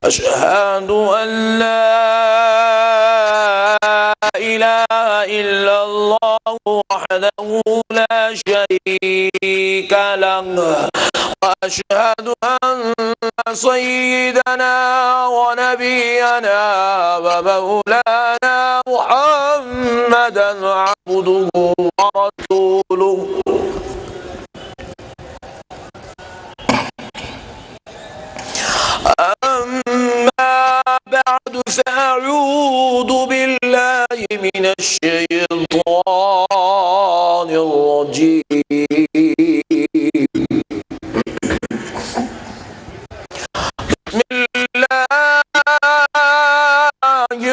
أشهد أن لا إله إلا الله وحده لا شريك له وأشهد أن سيدنا ونبينا ومولانا محمدا عبده ورسوله أما بعد فأعوذ بالله من الشيطان الرجيم بسم الله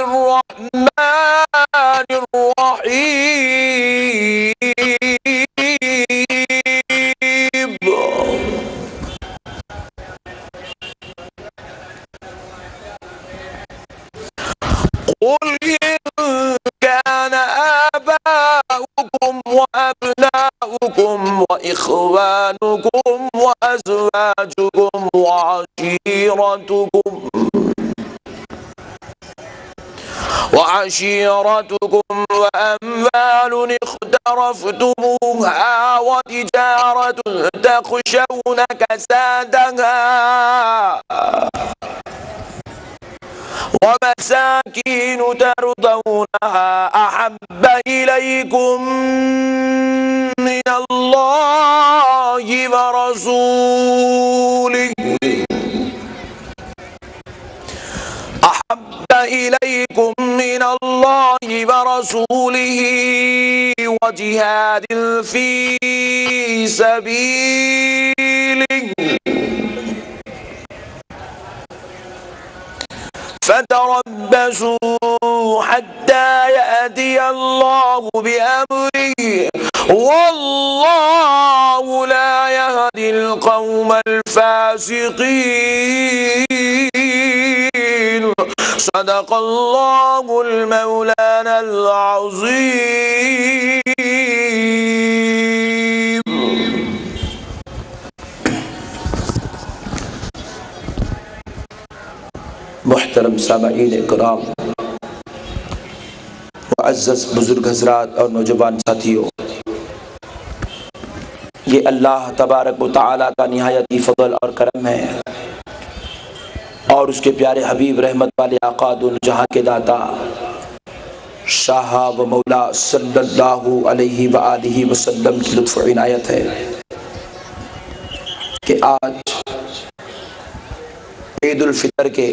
الرحمن الرحيم قل إن كان آباؤكم وأبناؤكم وإخوانكم وأزواجكم وعشيرتكم وأموال اقترفتموها وتجارة تخشون كسادها ومساكين ترضونها أحب إليكم من الله ورسوله وجهاد في سبيله فتربصوا حتى يأتي الله بأمره والله لا يهدي القوم الفاسقين صدق الله المولانا العظيم. محترم سامعین اکرام، معزز بزرگ حضرات اور نوجوان ساتھیوں، یہ اللہ تبارک و تعالیٰ کا نہایتی فضل اور کرم ہے اور اس کے پیارے حبیب رحمت والے آقا دونوں جہاں کے داتا شاہ و مولا صلی اللہ علیہ وآلہ وسلم کی لطف و عنایت ہے کہ آج عید الفطر کے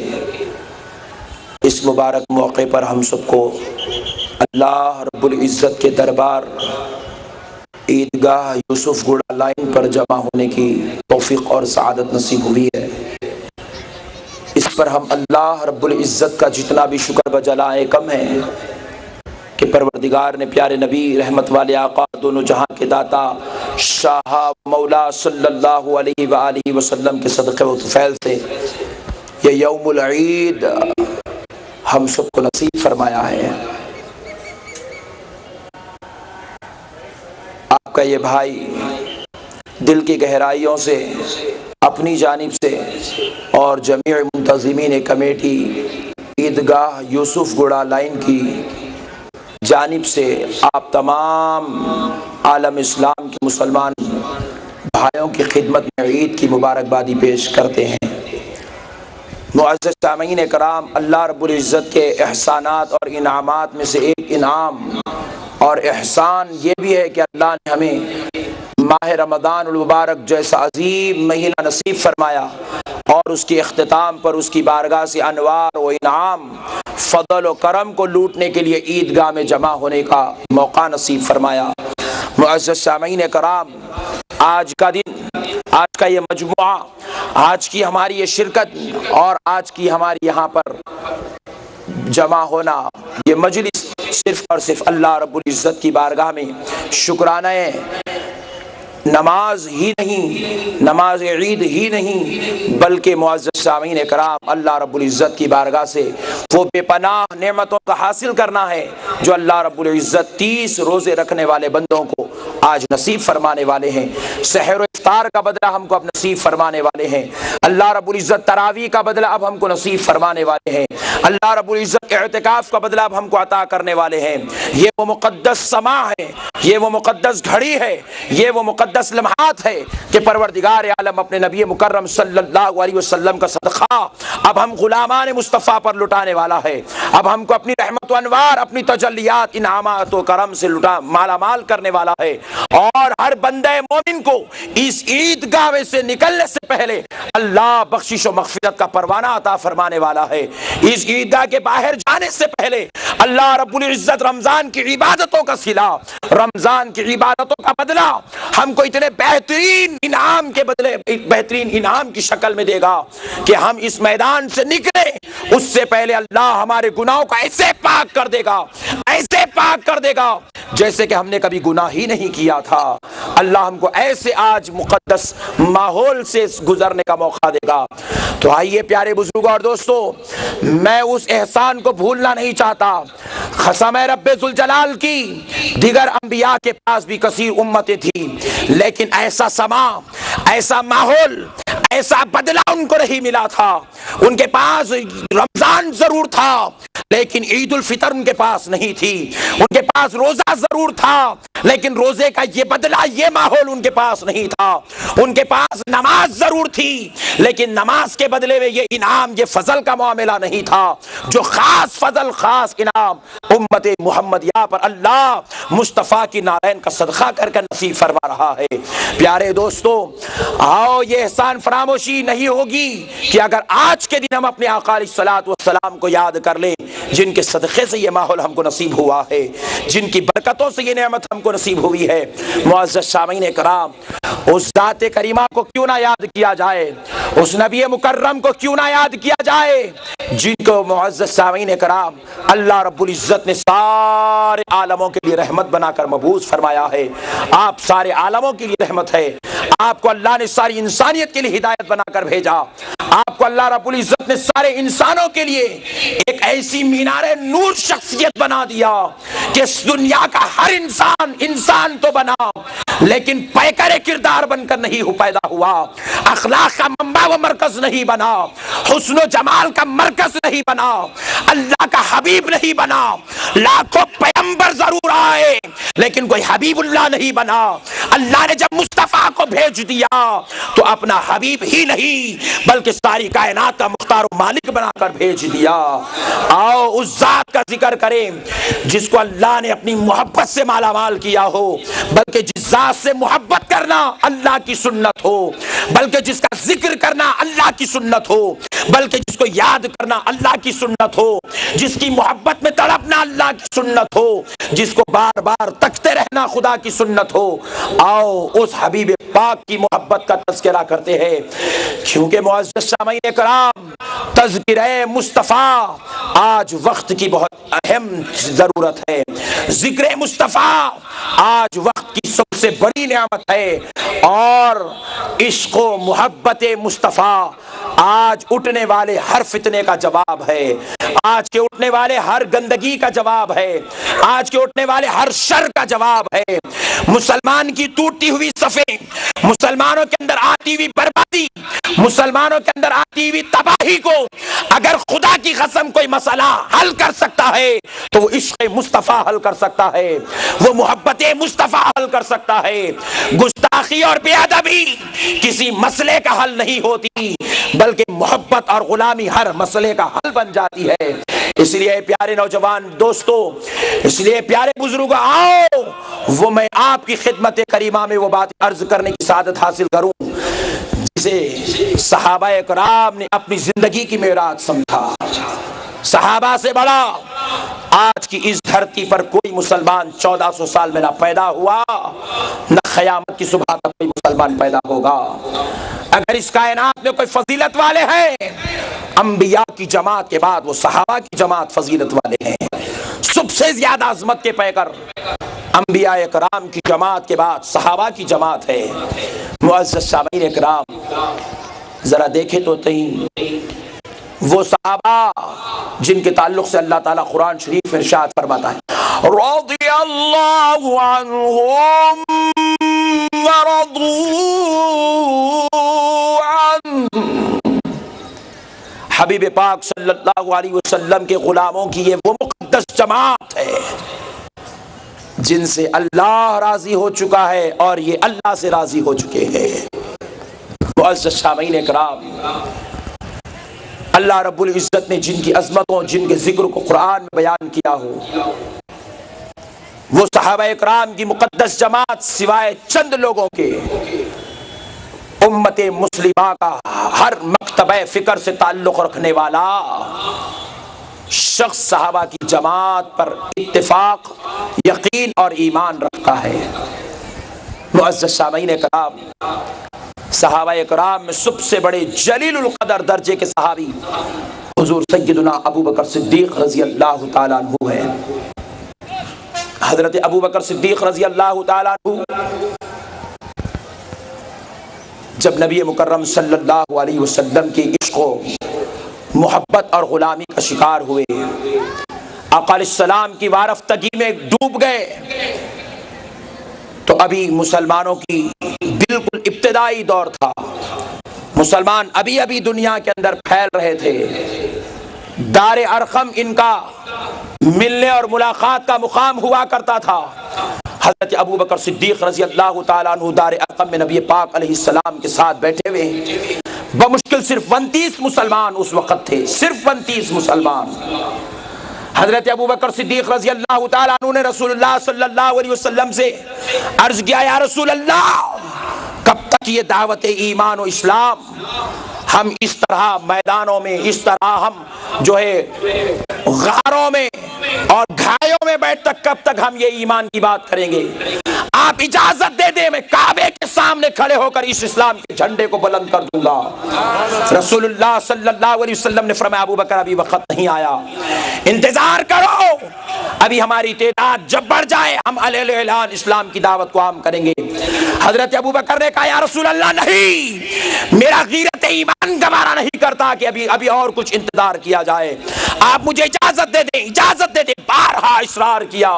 اس مبارک موقع پر ہم سب کو اللہ رب العزت کے دربار عیدگاہ یوسف گوڑا لائن پر جمع ہونے کی توفیق اور سعادت نصیب ہوئی ہے۔ اس پر ہم اللہ رب العزت کا جتنا بھی شکر بجلائیں کم ہے کہ پروردگار نے پیارے نبی رحمت والے آقا دونوں جہاں کے داتا شاہ مولا صلی اللہ علیہ وآلہ وسلم کے صدقے و طفیل سے یہ یوم العید ہم سب کو نصیب فرمایا ہے۔ آپ کا یہ بھائی دل کی گہرائیوں سے اپنی جانب سے اور جمیع منتظمین کمیٹی عیدگاہ یوسف گوڑا لائن کی جانب سے آپ تمام عالم اسلام کے مسلمان بھائیوں کی خدمت میں عید کی مبارکبادی پیش کرتے ہیں۔ معزز سامعین کرام، اللہ رب العزت کے احسانات اور انعامات میں سے ایک انعام اور احسان یہ بھی ہے کہ اللہ نے ہمیں ماہ رمضان المبارک جیسا عظیم مہینہ نصیب فرمایا اور اس کی اختتام پر اس کی بارگاہ سے انوار و انعام، فضل و کرم کو لوٹنے کے لیے عیدگاہ میں جمع ہونے کا موقع نصیب فرمایا۔ معزز سامعین کرام، آج کا دن، آج کا یہ مجموعہ، آج کی ہماری یہ شرکت اور آج کی ہماری یہاں پر جمع ہونا، یہ مجلس صرف اور صرف اللہ رب العزت کی بارگاہ میں شکرانہ نماز ہی نہیں، نماز عید ہی نہیں، بلکہ معزز سامعین کرام اللہ رب العزت کی بارگاہ سے وہ بے پناہ نعمتوں کا حاصل کرنا ہے جو اللہ رب العزت 30 روزے رکھنے والے بندوں کو آج نصیب فرمانے والے ہیں۔ سحر و افطار کا بدلہ ہم کو اب نصیب فرمانے والے ہیں۔ اللہ رب العزت تراویح کا بدلہ اب ہم کو نصیب فرمانے والے ہیں۔ اللہ رب العزت اعتکاف کا بدلہ اب ہم کو عطا کرنے والے ہیں۔ یہ وہ مقدس سما ہے، یہ وہ مقدس گھڑی ہے، یہ وہ مقدس لمحات ہے کہ پروردگار عالم اپنے نبی مکرم صلی اللہ علیہ وسلم کا صدقہ اب ہم غلامان مصطفیٰ پر لٹانے والا ہے۔ اب ہم کو اپنی رحمت و انوار، اپنی تجلیات، انعامات و کرم سے مالا مال کرنے والا ہے، اور ہر بندے مومن کو اس عیدگاہ میں سے نکلنے سے پہلے اللہ بخشش و مغفرت کا پروانہ عطا فرمانے والا ہے۔ اس عیدگاہ کے باہر جانے سے پہلے اللہ رب العزت رمضان کی عبادتوں کا صلہ، رمضان کی عبادتوں کا بدلہ ہم کو اتنے بہترین انعام کے بدلے، بہترین انعام کی شکل میں دے گا کہ ہم اس میدان سے نکلے اس سے پہلے اللہ ہمارے گناہوں کو ایسے پاک کر دے گا، ایسے پاک کر دے گا جیسے کہ ہم نے کبھی گناہ ہی نہیں کیا تھا۔ اللہ ہم کو ایسے آج مقدس ماحول سے گزرنے کا موقع دے گا۔ تو آئیے پیارے بزرگوں اور دوستو، میں اس احسان کو بھولنا نہیں چاہتا۔ قسم ہے رب ذوالجلال کی، دیگر انبیاء کے پاس بھی کثیر امتیں تھی، لیکن ایسا سما، ایسا ماحول، ایسا بدلہ ان کو نہیں ملا تھا۔ ان کے پاس رمضان ضرور تھا لیکن عید الفطر ان کے پاس نہیں تھی۔ ان کے پاس روزہ ضرور تھا لیکن روزے کا یہ بدلہ، یہ ماحول ان کے پاس نہیں تھا۔ ان کے پاس نماز ضرور تھی لیکن نماز کے بدلے میں یہ انعام، یہ فضل کا معاملہ نہیں تھا جو خاص فضل، خاص انعام امت محمدیہ پر اللہ مصطفیٰ کی نالین کا صدقہ کر کے نصیب فرما رہا ہے۔ پیارے دوستو، آؤ یہ احسان فراموشی نہیں ہوگی کہ اگر آج کے دن ہم اپنے آقا علیہ الصلوۃ والسلام کو یاد کر لیں، جن کے صدقے سے یہ ماحول ہم کو نصیب ہوا ہے، جن کی برکتوں سے یہ نعمت ہم کو نصیب ہوئی ہے۔ معزز سامعین کرام، اس ذات کریمہ کو کیوں نہ یاد کیا جائے، اس نبی مکرم کو کیوں نہ یاد کیا جائے جن کو معزز سامعین کرام اللہ رب العزت نے سارے عالموں کے لیے رحمت بنا کر مبعوث فرمایا ہے۔ آپ سارے عالموں کے لیے رحمت ہے، آپ کو اللہ نے ساری انسانیت کے لیے ہدایت بنا کر بھیجا۔ آپ کو اللہ رب العزت نے سارے انسانوں کے لیے ایک ایسی مینار نور شخصیت بنا دیا کہ اس دنیا کا ہر انسان انسان تو بنا لیکن پیکر کردار بن کر نہیں پیدا ہوا، اخلاق کا منبع و مرکز نہیں بنا، حسن و جمال کا مرکز نہیں بنا، اللہ کا حبیب نہیں بنا۔ لاکھوں پیغمبر ضرور آئے لیکن کوئی حبیب اللہ نہیں بنا۔ اللہ نے جب مصطفیٰ کو بھیج دیا تو اپنا حبیب ہی نہیں بلکہ ساری کائنات کا مختار و مالک بنا کر بھیج دیا۔ آؤ اس ذات کا ذکر کریں جس کو اللہ نے اپنی محبت سے مالا مال کیا ہو، بلکہ جس ذات سے محبت کرنا اللہ کی سنت ہو، بلکہ جس کا ذکر کرنا اللہ کی سنت ہو، بلکہ جس کو یاد کرنا اللہ کی سنت ہو، جس کی محبت میں تڑپنا اللہ کی سنت ہو، جس کو بار بار تکتے رہنا خدا کی سنت ہو۔ آؤ اس حبیب پاک کی محبت کا تذکرہ کرتے ہیں، کیونکہ معزز سامعین کرام، تذکرہ مصطفیٰ آج وقت کی بہت اہم ضرورت ہے۔ ذکر مصطفیٰ آج وقت کی سب سے بڑی نعمت ہے، اور عشق و محبت مصطفیٰ آج اٹھنے والے ہر فتنے کا جواب ہے، آج کے اٹھنے والے ہر گندگی کا جواب ہے، آج کے اٹھنے والے ہر شر کا جواب ہے۔ مسلمان کی ٹوٹی ہوئی صفیں، مسلمانوں کے اندر آتی ہوئی بربادی، مسلمانوں کے اندر آتی ہوئی تباہی کو اگر خدا کی قسم کوئی مسئلہ حل کر سکتا ہے تو وہ عشق مصطفیٰ حل کر سکتا ہے، وہ محبت مصطفیٰ حل کر سکتا ہے۔ گستاخی اور بے ادبی کسی مسئلے کا حل نہیں ہوتی بلکہ محبت اور غلامی ہر مسئلے کا حل بن جاتی ہے۔ اس لیے پیارے نوجوان دوستو، اس لیے پیارے بزرگوں، آؤ وہ میں آپ کی خدمت کریمہ میں وہ بات عرض کرنے کی سعادت حاصل کروں جسے صحابہ کرام نے اپنی زندگی کی معراج سمجھا۔ صحابہ سے بڑا آج کی اس دھرتی پر کوئی مسلمان 1400 سال میں نہ پیدا ہوا، نہ قیامت کی صبح تک کوئی مسلمان پیدا ہوگا۔ اگر اس کائنات میں کوئی فضیلت والے ہیں، انبیاء کی جماعت کے بعد وہ صحابہ کی جماعت فضیلت والے ہیں، سب سے زیادہ عظمت کے پیکر انبیاء کرام کی جماعت کے بعد صحابہ کی جماعت ہے۔ معزز سامعین اکرام، ذرا دیکھیں تو تئیں وہ صحابہ جن کے تعلق سے اللہ تعالیٰ قرآن شریف میں ارشاد فرماتا ہے رضی اللہ عنہم ورضوا عنہ۔ حبیب پاک صلی اللہ علیہ وسلم کے غلاموں کی یہ وہ مقدس جماعت ہے جن سے اللہ راضی ہو چکا ہے اور یہ اللہ سے راضی ہو چکے ہیں۔ معزز سامعین اکرام، اللہ رب العزت نے جن کی عظمتوں، جن کے ذکر کو قرآن میں بیان کیا ہو، وہ صحابہ اکرام کی مقدس جماعت سوائے چند لوگوں کے امت مسلمہ کا ہر مکتبہ فکر سے تعلق رکھنے والا شخص صحابہ کی جماعت پر اتفاق، یقین اور ایمان رکھتا ہے۔ معزز سامعین اکرام، صحابہ اکرام میں سب سے بڑے جلیل القدر درجے کے صحابی حضور سیدنا ابو بکر صدیق رضی اللہ تعالیٰ عنہ ہے۔ حضرت ابو بکر صدیق رضی اللہ تعالیٰ عنہ جب نبی مکرم صلی اللہ علیہ وسلم کی عشق و محبت اور غلامی کا شکار ہوئے، آقا علیہ السلام کی وارفتگی میں ڈوب گئے، تو ابھی مسلمانوں کی بالکل ابتدائی دور تھا، مسلمان ابھی دنیا کے اندر پھیل رہے تھے، دار ارقم ان کا ملنے اور ملاقات کا مقام ہوا کرتا تھا۔ حضرت ابو بکر صدیق رضی اللہ تعالیٰ عنہ دار ارقم میں نبی پاک علیہ السلام کے ساتھ بیٹھے ہوئے، بمشکل صرف 29 مسلمان اس وقت تھے، صرف 29 مسلمان۔ حضرت ابو بکر صدیق رضی اللہ تعالیٰ عنہ نے رسول اللہ صلی اللہ علیہ وسلم سے عرض کیا، یا رسول اللہ، کب تک یہ دعوت ایمان و اسلام ہم اس طرح میدانوں میں، اس طرح ہم جو ہے غاروں میں اور گھائیوں میں بیٹھ تک کب تک ہم یہ ایمان کی بات کریں گے؟ آپ اجازت دے دیں، میں کعبے کے سامنے کھڑے ہو کر اس اسلام کے جھنڈے کو بلند کر دوں گا۔ رسول اللہ صلی اللہ علیہ وسلم نے فرمایا، ابو بکر ابھی وقت نہیں آیا، انتظار کرو، ابھی ہماری تعداد جب بڑھ جائے ہم علیہ اعلان اسلام کی دعوت کو عام کریں گے۔ حضرت ابو بکر نے کہا، یا رسول اللہ نہیں، میرا غیرت ایمان گوارا نہیں کرتا کہ ابھی اور کچھ انتظار کیا جائے، آپ مجھے اجازت دے دیں، اجازت دے دیں۔ بارہا اصرار کیا،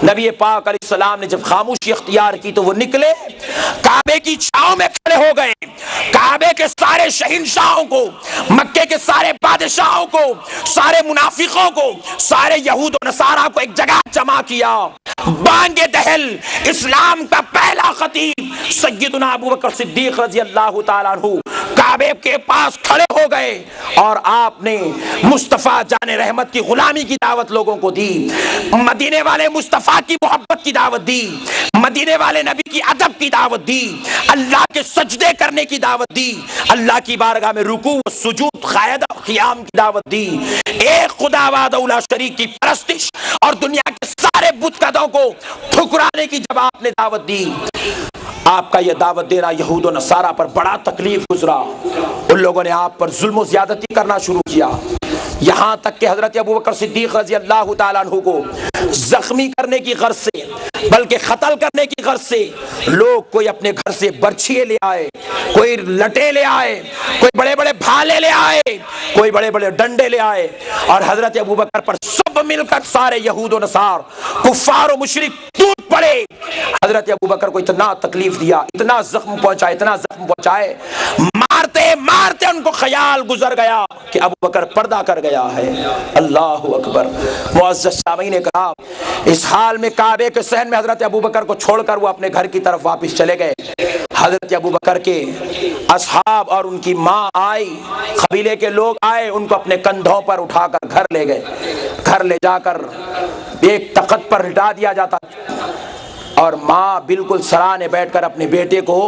نبی پاک علیہ السلام نے جب خاموشی اختیار کی تو وہ نکلے، کعبے کی چھاؤں میں کھڑے ہو گئے، کعبے کے سارے شہنشاہوں کو، مکے کے سارے بادشاہوں کو، سارے منافقوں کو، سارے یہود و نصارہ کو ایک جگہ جمع کیا، بانگ دہل اسلام کا پہلا خطیب سیدنا ابو بکر صدیق رضی اللہ تعالیٰ عنہ کعبے کے پاس کھڑے ہو گئے اور آپ نے مصطفیٰ جان رحمت کی غلامی کی دعوت لوگوں کو دی، مدینے والے مصطفیٰ کی محبت کی دعوت دی، مدینے والے نبی کی ادب کی دعوت دی، اللہ کے سجدے کرنے کی دعوت دی، اللہ کی بارگاہ میں رکوع و سجود قیام کی دعوت دی، ایک خدا وحدہ لا شریک کی پرستش اور دنیا کے سارے بت قدوں کو ٹھکرانے کی جب آپ نے دعوت دی۔ آپ کا یہ دعوت دینا یہود و نصارہ پر بڑا تکلیف گزرا، ان لوگوں نے آپ پر ظلم و زیادتی کرنا شروع کیا، یہاں تک کہ حضرت ابو بکر صدیق رضی اللہ تعالیٰ عنہ کو زخمی کرنے کی غرض سے، بلکہ قتل کرنے کی غرض سے لوگ کوئی اپنے گھر سے برچھیے لے آئے، کوئی لٹے لے آئے، کوئی بڑے بڑے بھالے لے آئے، کوئی بڑے بڑے ڈنڈے لے آئے، اور حضرت ابو بکر پر سب مل کر سارے یہود و نصار، کفار و مشرک ٹوٹ پڑے، حضرت ابو بکر کو اتنا تکلیف دیا، اتنا زخم پہنچائے، مارتے مارتے ان کو خیال گزر گیا کہ ابو بکر پردہ کر گیا ہے۔ اللہ اکبر۔ معزز سامعین کرام، اس حال میں کعبے کے صحن میں حضرت ابو بکر کو چھوڑ کر وہ اپنے گھر کی طرف واپس چلے گئے۔ حضرت ابو بکر کے اصحاب اور ان کی ماں آئی، قبیلے کے لوگ آئے، ان کو اپنے کندھوں پر اٹھا کر گھر لے گئے، گھر لے جا کر ایک تخت پر لٹا دیا جاتا، اور ماں بالکل سرانے بیٹھ کر اپنے بیٹے کو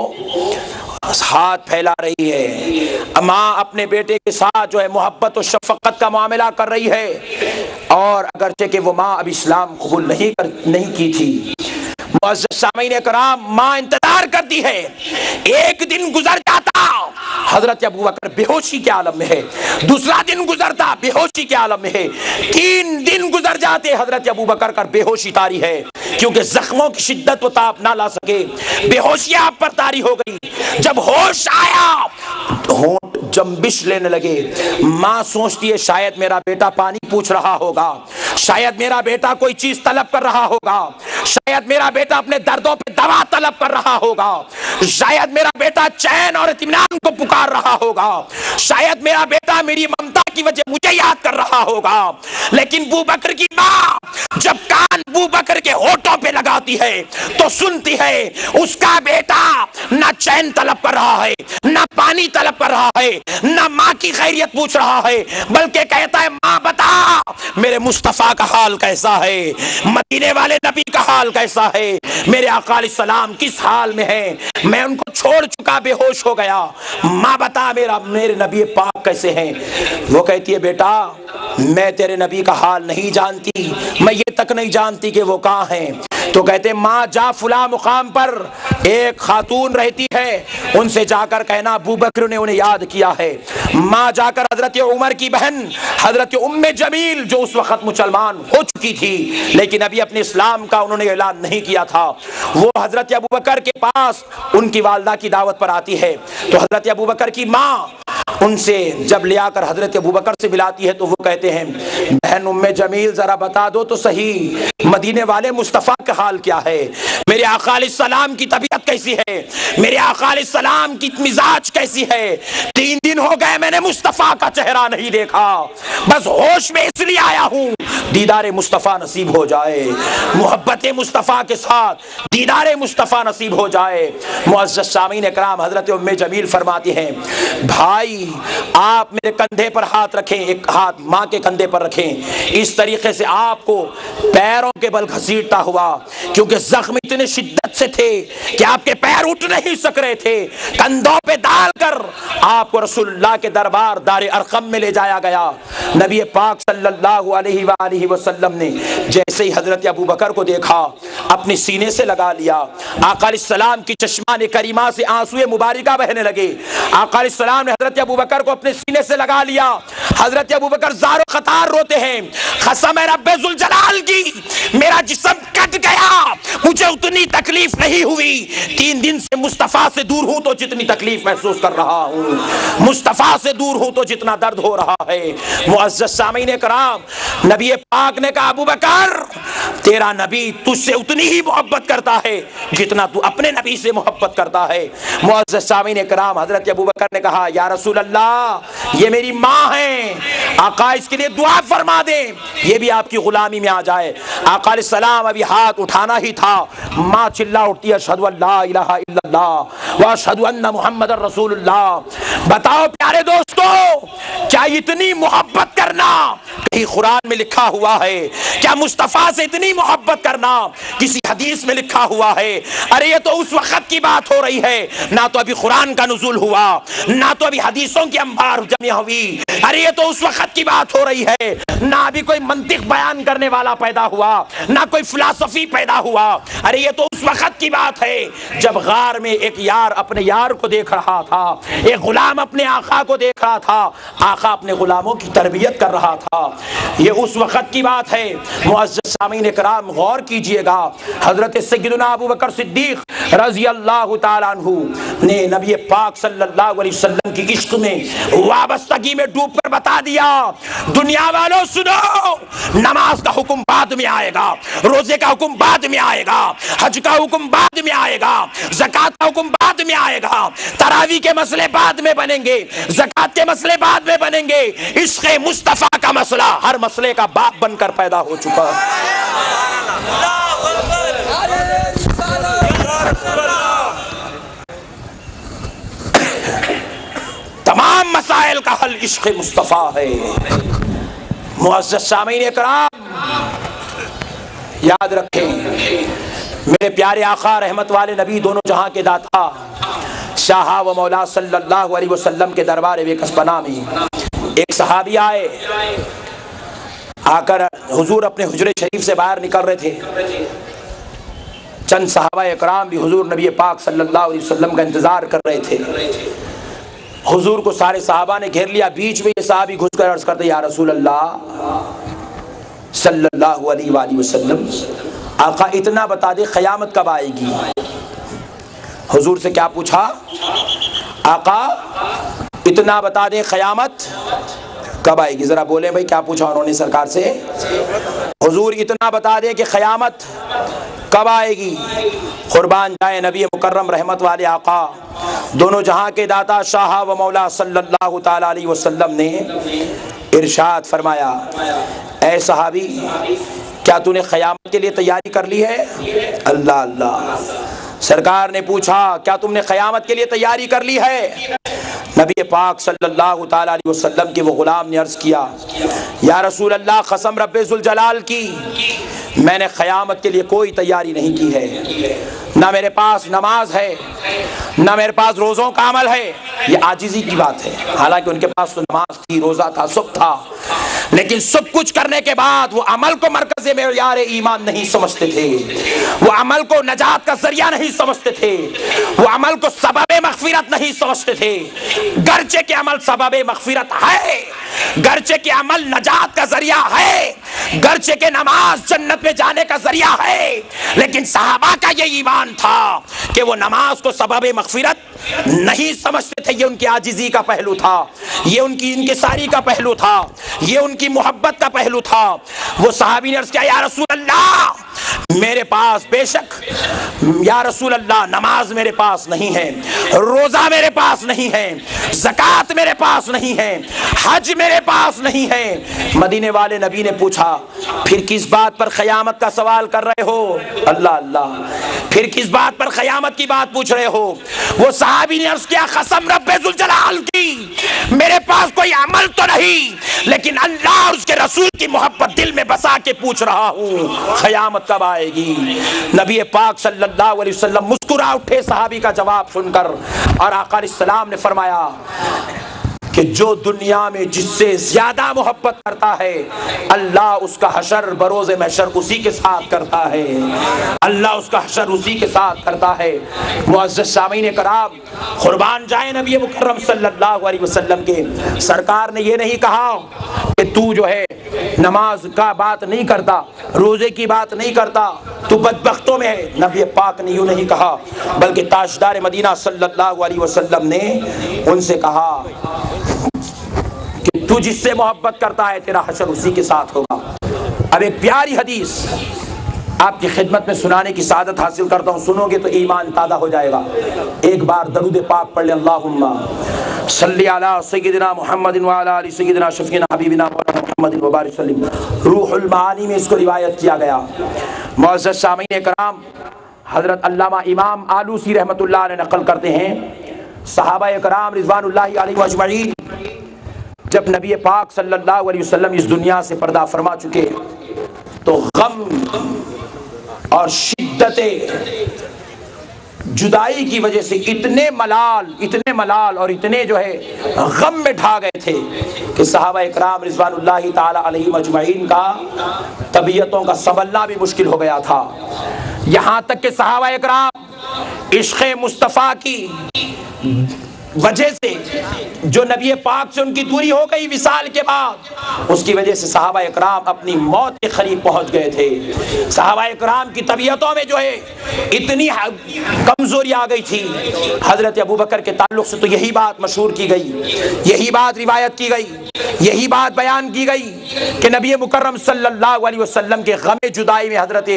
ہاتھ پھیلا رہی ہے، ماں اپنے بیٹے کے ساتھ جو ہے محبت و شفقت کا معاملہ کر رہی ہے، اور اگرچہ کہ وہ ماں اب اسلام قبول نہیں کی تھی۔ معزز سامعین کرام، ماں انتظار کرتی ہے، ایک دن گزر جاتا، حضرت ابو بکر بے ہوشی کے عالم میں ہے، دوسرا دن گزرتا بے ہوشی کے عالم میں ہے، 3 دن گزر جاتے، حضرت ابو بکر کا بے ہوشی طاری ہے، کیونکہ زخموں کی شدت و تاب نہ لا سکے، بے ہوشی آپ پر طاری ہو گئی۔ جب ہوش آیا ہونٹ جنبش لینے لگے۔ ماں سوچتی ہے شاید میرا بیٹا پانی پوچھ رہا ہوگا، شاید میرا بیٹا کوئی چیز طلب کر رہا ہوگا، شاید میرا بیٹا اپنے دردوں پہ دوا طلب کر رہا ہوگا، شاید میرا بیٹا چین اور اطمینان کو پکار رہا ہوگا، شاید میرا بیٹا میری ممتا کی وجہ مجھے یاد کر رہا ہوگا۔ لیکن ابو بکر کی ماں جب کان ابو بکر کے ہونٹوں پہ لگاتی ہے تو سنتی ہے اس کا بیٹا نہ چین طلب کر رہا ہے، نہ پانی طلب کر رہا ہے، نہ ماں کی خیریت پوچھ رہا ہے، بلکہ کہتا ہے ماں بتا میرے مصطفیٰ کا حال کیسا ہے، مدینے والے نبی کا حال کیسا ہے، میرے آقا علیہ السلام کس حال میں ہیں، میں ان کو چھوڑ چکا، بے ہوش ہو گیا، ماں بتا میرے نبی پاک کیسے ہیں۔ وہ کہتی ہے بیٹا میں تیرے نبی کا حال نہیں جانتی، میں یہ تک نہیں جانتی کہ وہ کہاں ہیں۔ تو کہتے ماں جا فلاں مقام پر ایک خاتون رہتی ہے، ان سے جا کر کہنا ابو بکر نے انہیں یاد کیا ہے۔ ماں جا کر حضرت عمر کی بہن حضرت ام جمیل جو اس وقت مسلمان ہو چکی تھی لیکن ابھی اپنے اسلام کا انہوں نے اعلان نہیں کیا تھا، وہ حضرت ابو بکر کے پاس ان کی والدہ کی دعوت پر آتی ہے۔ تو حضرت ابو بکر کی ماں ان سے جب لے آ کر حضرت ابو بکر سے ملاتی ہے تو وہ کہتے ہیں بہن ام جمیل ذرا بتا دو تو صحیح مدینے والے مصطفیٰ کا حال کیا ہے، میرے آقا علیہ السلام کی طبیعت کیسی ہے، میرے آقا علیہ السلام کی مزاج کیسی ہے، 3 دن ہو گئے میں نے مصطفیٰ کا چہرہ نہیں دیکھا، بس ہوش میں اس لیے آیا ہوں دیدار مصطفیٰ نصیب ہو جائے، محبت مصطفیٰ کے ساتھ دیدار مصطفیٰ نصیب ہو جائے۔ معزز سامعین اکرام حضرت ام جمیل فرماتی ہیں بھائی آپ میرے کندھے پر ہاتھ رکھیں، ایک ہاتھ ماں کے کندھے پر رکھیں، اس طریقے سے آپ کو پیروں کے بل گھسیٹتا ہوا کیونکہ زخم اتنے شدت سے تھے کہ آپ کے پیر اٹھ نہیں سک رہے تھے، کندھوں پہ ڈال کر آپ کو رسول اللہ کے دربار دار ارقم میں لے جایا گیا۔ نبی پاک صلی اللہ علیہ وآلہ وسلم نے جیسے ہی حضرت ابو بکر کو دیکھا اپنے سینے سے لگا لیا، آقا علیہ السلام کی چشمان کریمہ سے آنسوئے مبارکہ بہنے لگے، آقا علیہ السلام نے حضرت ابو بکر کو اپنے سینے سے لگا لیا، حضرت ابو بکر زار و خطار روتے ہیں، قسم رب ذوالجلال کی میرا جسم کٹ گیا، مجھے اتنی تکلیف نہیں ہوئی، 3 دن سے مصطفیٰ سے دور ہوں تو جتنی تکلیف محسوس کر رہا ہوں، مصطفیٰ سے دور ہوں تو جتنا درد ہو رہا ہے۔ معزز سامعین کرام نبی پاک نے کہا ابو بکر تیرا نبی تجھ سے اتنی ہی محبت کرتا ہے جتنا تو اپنے نبی سے محبت کرتا ہے۔ معزز سامعین کرام حضرت ابو بکر نے کہا یا رسول اللہ یہ میری ماں ہیں، آقا اس کے لیے دعا فرما دیں یہ بھی آپ کی غلامی میں آ جائے۔ آقا علیہ السلام ابھی ہاتھ اٹھانا ہی تھا، ماں چلا اٹھتی ہے اشہد ان لا الہ الا اللہ واشہد ان محمد رسول اللہ۔ بتاؤ پیارے دوستو کیا اتنی محبت کرنا کہیں قرآن میں لکھا ہوا ہے؟ کیا مصطفیٰ سے اتنی محبت کرنا کسی حدیث میں لکھا ہوا ہے؟ ارے یہ تو اس وقت کی بات ہو رہی ہے، نہ تو ابھی قرآن کا نزول ہوا، نہ تو ابھی حدیثوں کی انبار جمع ہوئی، ارے یہ تو اس وقت کی بات ہو رہی ہے، نہ ابھی کوئی منطق بیان کرنے والا پیدا ہوا، نہ کوئی فلسفی پیدا ہوا، ارے یہ تو اس وقت کی بات ہے جب غار میں ایک یار اپنے یار کو دیکھ رہا تھا، ایک غلام اپنے آقا کو دیکھ رہا تھا، آقا اپنے غلاموں کی تربیت کر رہا تھا، یہ اس وقت کی بات ہے۔ معزز سامعین کرام غور کیجئے گا حضرت سیدنا ابو بکر صدیق رضی اللہ تعالیٰ عنہ نے نبی پاک صلی اللہ علیہ وسلم کی عشق میں وابستگی میں ڈوب کر بتا دیا دنیا والوں سنو نماز کا حکم بعد میں آئے گا، روزے کا حکم بعد میں آئے گا، حج کا حکم بعد میں آئے گا، زکوٰۃ کا حکم بعد میں آئے گا، تراویح کے مسئلے بعد میں بنیں گے، زکوٰۃ کے مسئلے بعد میں بنیں گے، عشق مصطفیٰ کا مسئلہ ہر مسئلے کا باپ بن کر پیدا ہو چکا ہے۔ تمام مسائل کا حل عشق مصطفیٰ ہے۔ معزز سامعین اکرام یاد رکھیں میرے پیارے آقا رحمت والے نبی دونوں جہاں کے داتا شاہ و مولا صلی اللہ علیہ وسلم کے دربار بے کس پناہ میں ایک صحابی آئے، آ کر حضور اپنے حجرے شریف سے باہر نکل رہے تھے، چند صحابہ اکرام بھی حضور نبی پاک صلی اللہ علیہ وسلم کا انتظار کر رہے تھے۔ حضور کو سارے صحابہ نے گھیر لیا، بیچ میں یہ صحابی گھس کر عرض کرتے یا رسول اللہ صلی اللہ علیہ وآلہ وسلم آقا اتنا بتا دے قیامت کب آئے گی؟ حضور سے کیا پوچھا؟ آقا اتنا بتا دے قیامت کب آئے گی؟ ذرا بولیں بھائی کیا پوچھا انہوں نے سرکار سے؟ حضور اتنا بتا دے کہ قیامت کب آئے گی۔ قربان جائے نبی مکرم رحمت والے آقا، دونوں جہاں کے داتا شاہ و مولا صلی اللہ تعالی علیہ وسلم نے ارشاد فرمایا، اے صحابی کیا تو نے قیامت کے لیے تیاری کر لی ہے؟ اللہ اللہ، سرکار نے پوچھا کیا تم نے قیامت کے لیے تیاری کر لی ہے؟ نبی پاک صلی اللہ تعالی علیہ وسلم کے وہ غلام نے عرض کیا، یا رسول اللہ قسم رب ذوالجلال کی میں نے قیامت کے لیے کوئی تیاری نہیں کی ہے، نہ میرے پاس نماز ہے نہ میرے پاس روزوں کا عمل ہے۔ یہ عاجزی کی بات ہے، حالانکہ ان کے پاس تو نماز تھی، روزہ تھا، سب تھا، لیکن سب کچھ کرنے کے بعد وہ عمل کو مرکز معیار ایمان نہیں سمجھتے تھے، وہ عمل کو نجات کا ذریعہ نہیں سمجھتے تھے، وہ عمل کو سبب مغفرت نہیں سمجھتے تھے۔ گرچہ کہ عمل سبب مغفرت ہے، گرچہ کہ عمل نجات کا ذریعہ ہے، گرچہ کہ نماز جنت میں جانے کا ذریعہ ہے، لیکن صحابہ کا یہ ایمان تھا کہ وہ نماز کو سبب مغفرت نہیں سمجھتے تھے۔ یہ ان کی عاجزی کا پہلو تھا، یہ ان کی انکساری کا پہلو تھا، یہ ان کی محبت کا پہلو تھا۔ وہ صحابی نے عرض کیا، یا رسول اللہ میرے پاس بے شک، یا رسول اللہ نماز میرے پاس نہیں ہے، روزہ میرے پاس نہیں ہے، زکوٰۃ میرے پاس نہیں ہے، حج میرے پاس نہیں ہے۔ مدینے والے نبی نے پوچھا پھر کس بات پر قیامت کا سوال کر رہے ہو؟ اللہ اللہ، پھر کس بات پر قیامت کی بات پوچھ رہے ہو؟ وہ صحابی نے عرض کیا، قسم رب ذوالجلال کی میرے پاس کوئی عمل تو نہیں، لیکن اللہ اور اس کے رسول کی محبت دل میں بسا کے پوچھ رہا ہوں قیامت کب آئے گی؟ نبی پاک صلی اللہ علیہ وسلم مسکرا اٹھے صحابی کا جواب سن کر، اور آقا علیہ السلام نے فرمایا کہ جو دنیا میں جس سے زیادہ محبت کرتا ہے اللہ اس کا حشر بروز محشر اسی کے ساتھ کرتا ہے، اللہ اس کا حشر اسی کے ساتھ کرتا ہے۔ معزز سامعین کرام، قربان جائیں نبی مکرم صلی اللہ علیہ وسلم کے، سرکار نے یہ نہیں کہا کہ تو جو ہے نماز کا بات نہیں کرتا، روزے کی بات نہیں کرتا، تو بدبختوں میں ہے۔ نبی پاک نے یوں نہیں کہا، بلکہ تاجدار مدینہ صلی اللہ علیہ وسلم نے ان سے کہا کہ تو جس سے محبت کرتا ہے تیرا حشر اسی کے ساتھ ہوگا۔ اب ایک پیاری حدیث آپ کی خدمت میں سنانے کی سعادت حاصل کرتا ہوں، سنو گے تو ایمان تازہ ہو جائے گا۔ ایک بار درود پاک پڑھ لیں، اللہم صلی علی سیدنا محمد وعلی آل سیدنا شفیعنا حبیبنا مولانا محمد وبارک وسلم۔ روح المعانی میں اس کو روایت کیا گیا۔ معزز سامعین کرام، حضرت علامہ امام آلوسی رحمۃ اللہ علیہ نقل کرتے ہیں، صحابہ کرام رضوان اللہ علیہ اجمعین جب نبی پاک صلی اللہ علیہ وسلم اس دنیا سے پردہ فرما چکے تو غم اور شدت جدائی کی وجہ سے اتنے ملال اور اتنے جو ہے غم میں ڈھا گئے تھے کہ صحابہ اکرام رضوان اللہ تعالی علیہم اجمعین کا طبیعتوں کا سنبھلنا بھی مشکل ہو گیا تھا۔ یہاں تک کہ صحابہ اکرام عشق مصطفیٰ کی وجہ سے جو نبی پاک سے ان کی دوری ہو گئی وصال کے بعد، اس کی وجہ سے صحابہ اکرام اپنی موت کے قریب پہنچ گئے تھے۔ صحابہ اکرام کی طبیعتوں میں جو ہے اتنی کمزوری آ گئی تھی۔ حضرت ابوبکر کے تعلق سے تو یہی بات مشہور کی گئی، یہی بات روایت کی گئی، یہی بات بیان کی گئی کہ نبی مکرم صلی اللہ علیہ وسلم کے غم جدائی میں حضرت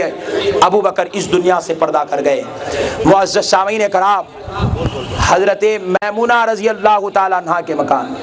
ابوبکر اس دنیا سے پردہ کر گئے۔ معزز سامعین کرام، حضرت میمونہ رضی اللہ تعالیٰ عنہ کے مکان